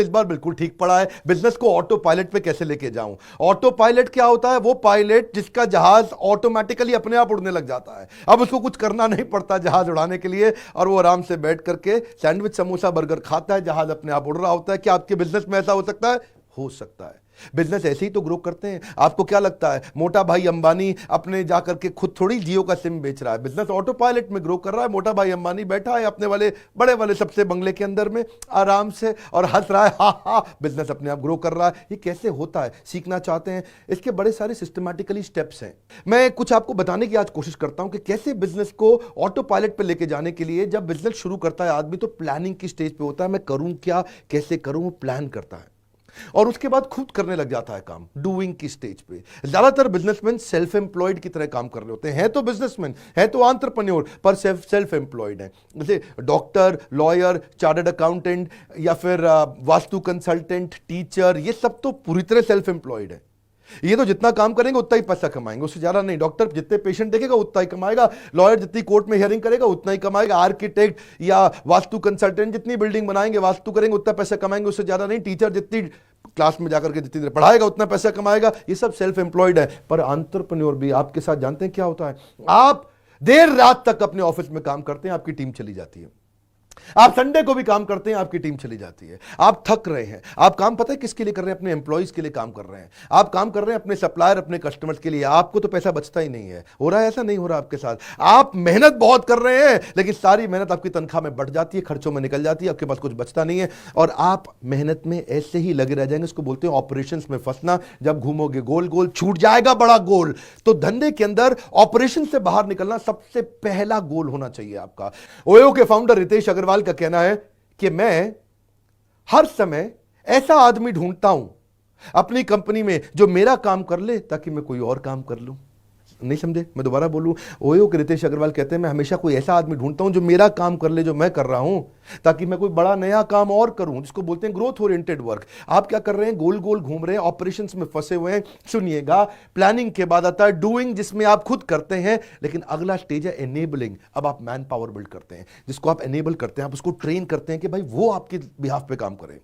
इस बार बिल्कुल ठीक पड़ा है। बिजनेस को ऑटो पायलट पे कैसे लेके जाऊं? ऑटो पायलट क्या होता है? वो पायलट जिसका जहाज ऑटोमेटिकली अपने आप उड़ने लग जाता है। अब उसको कुछ करना नहीं पड़ता जहाज उड़ाने के लिए, और वो आराम से बैठ करके सैंडविच समोसा बर्गर खाता है, जहाज अपने आप उड़ रहा होता है। क्या आपके बिजनेस में ऐसा हो सकता है? हो सकता है। बिजनेस ऐसे ही तो ग्रो करते हैं। आपको क्या लगता है मोटा भाई अंबानी अपने जाकर के खुद थोड़ी जियो का सिम बेच रहा है? बिजनेस ऑटो पायलट में ग्रो कर रहा है। मोटा भाई अंबानी बैठा है अपने वाले बड़े वाले सबसे बंगले के अंदर में आराम से और हंस रहा है, हा हा, बिजनेस अपने आप ग्रो कर रहा है। ये कैसे होता है? सीखना चाहते हैं? इसके बड़े सारे सिस्टमैटिकली स्टेप्स हैं। मैं कुछ आपको बताने की आज कोशिश करता हूं कि कैसे बिजनेस को ऑटो पायलट पे लेके जाने के लिए जब बिजनेस शुरू करता है आदमी तो प्लानिंग की स्टेज पे होता है। मैं करूं क्या, कैसे करूं, वो प्लान करता है और उसके बाद खुद करने लग जाता है काम, डूइंग की स्टेज पे। ज्यादातर बिजनेसमैन सेल्फ एम्प्लॉयड की तरह काम कर रहे होते हैं तो बिजनेसमैन है तो एंटरप्रेन्योर पर सेल्फ एम्प्लॉयड है। जैसे डॉक्टर, लॉयर, चार्टर्ड अकाउंटेंट या फिर वास्तु कंसल्टेंट, टीचर, ये सब तो पूरी तरह सेल्फ एम्प्लॉयड है। ये तो जितना काम करेंगे उतना ही पैसा कमाएंगे, उससे ज्यादा नहीं। डॉक्टर जितने पेशेंट देखेगा उतना ही कमाएगा, लॉयर जितनी कोर्ट में हियरिंग करेगा उतना ही कमाएगा, आर्किटेक्ट या वास्तु कंसल्टेंट जितनी बिल्डिंग बनाएंगे, वास्तु करेंगे उतना पैसा कमाएंगे, उससे ज्यादा नहीं। टीचर जितनी क्लास में जाकर के जितनी देर पढ़ाएगा उतना पैसा कमाएगा। ये सब सेल्फ एम्प्लॉयड है। पर एंटरप्रेन्योर भी आपके साथ जानते हैं क्या होता है? आप देर रात तक अपने ऑफिस में काम करते हैं, आपकी टीम चली जाती है। आप संडे को भी काम करते हैं, आपकी टीम चली जाती है। आप थक रहे हैं। आप काम पता है किसके लिए कर रहे हैं? अपने एम्प्लॉइज के लिए काम कर रहे हैं। आप काम कर रहे हैं अपने सप्लायर, अपने कस्टमर्स के लिए। आपको तो पैसा बचता ही नहीं है। हो रहा है ऐसा? नहीं हो रहा आपके साथ। आप मेहनत बहुत कर रहे हैं लेकिन सारी मेहनत आपकी तनख्वाह में बढ़ जाती है, खर्चों में निकल जाती है, आपके पास कुछ बचता नहीं है और आप मेहनत में ऐसे ही लगे रह जाएंगे। इसको बोलते हैं ऑपरेशंस में फंसना। जब घूमोगे गोल गोल, छूट जाएगा बड़ा गोल। तो धंधे के अंदर ऑपरेशन से बाहर निकलना सबसे पहला गोल होना चाहिए आपका। ओयो के फाउंडर रितेश अग्रवाल का कहना है कि मैं हर समय ऐसा आदमी ढूंढता हूं अपनी कंपनी में जो मेरा काम कर ले ताकि मैं कोई और काम कर लूं। नहीं समझे? मैं दोबारा बोलूं। ओयो के रितेश अग्रवाल कहते हैं मैं हमेशा कोई ऐसा आदमी ढूंढता हूं जो मेरा काम कर ले जो मैं कर रहा हूं, ताकि मैं कोई बड़ा नया काम और करूं, जिसको बोलते हैं ग्रोथ ओरिएंटेड वर्क। आप क्या कर रहे हैं? गोल गोल घूम रहे हैं, ऑपरेशंस में फंसे हुए हैं। सुनिएगा, प्लानिंग के बाद आता है डूइंग, जिसमें आप खुद करते हैं। लेकिन अगला स्टेज है एनेबलिंग। अब आप मैन पावर बिल्ड करते हैं। जिसको आप एनेबल करते हैं, आप उसको ट्रेन करते हैं कि भाई वो आपके बिहाफ पे काम करे।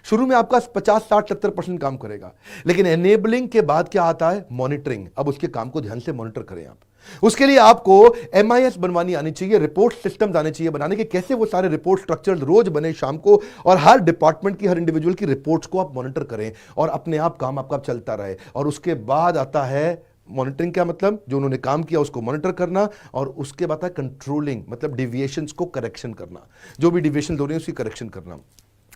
शुरू में आपका 50, 60, 70% काम करेगा, लेकिन एनेबलिंग के बाद क्या आता है? मॉनिटरिंग। अब उसके काम को ध्यान से मॉनिटर करें आप। उसके लिए आपको MIS बनवानी आनी चाहिए, रिपोर्ट सिस्टम्स आने चाहिए बनाने के। कैसे वो सारे रिपोर्ट स्ट्रक्चर रोज बने शाम को, और हर डिपार्टमेंट की, हर इंडिविजुअल की रिपोर्ट्स को आप मॉनिटर करें और अपने आप काम आपका चलता रहे। और उसके बाद आता है मॉनिटरिंग। क्या मतलब? जो उन्होंने काम किया उसको मॉनिटर करना, और उसके बाद है कंट्रोलिंग, मतलब डिविएशंस को करेक्शन करना। जो भी डिविएशन हो रही है उसकी करेक्शन करना।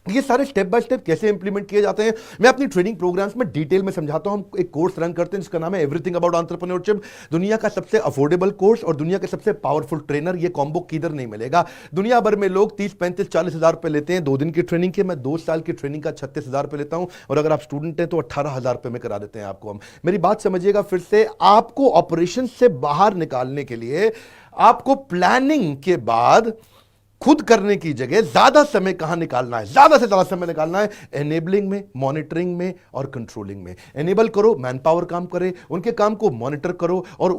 ये सारे स्टेप बाय स्टेप कैसे इंप्लीमेंट किए जाते हैं मैं अपनी ट्रेनिंग प्रोग्राम्स में डिटेल में समझाता हूं। हम एक कोर्स रन करते हैं जिसका नाम है एवरीथिंग अबाउट एंटरप्रेन्योरशिप। दुनिया का सबसे अफोर्डेबल कोर्स और दुनिया के सबसे पावरफुल ट्रेनर, ये कॉम्बो किधर नहीं मिलेगा। दुनिया भर में लोग 30, 35, 40 हजार रुपए लेते हैं 2 दिन की ट्रेनिंग के। मैं 2 साल की ट्रेनिंग का 36 हजार रुपए लेता हूं, और अगर आप स्टूडेंट हैं तो 18 हजार रुपए में करा देते हैं आपको हम। मेरी बात समझिएगा फिर से। आपको ऑपरेशन से बाहर निकालने के लिए आपको प्लानिंग के बाद खुद करने की जगह ज्यादा समय कहां निकालना है? ज्यादा से ज्यादा समय निकालना है एनेबलिंग में, मॉनिटरिंग में और कंट्रोलिंग में। एनेबल करो, मैन पावर काम करे, उनके काम को मॉनिटर करो, और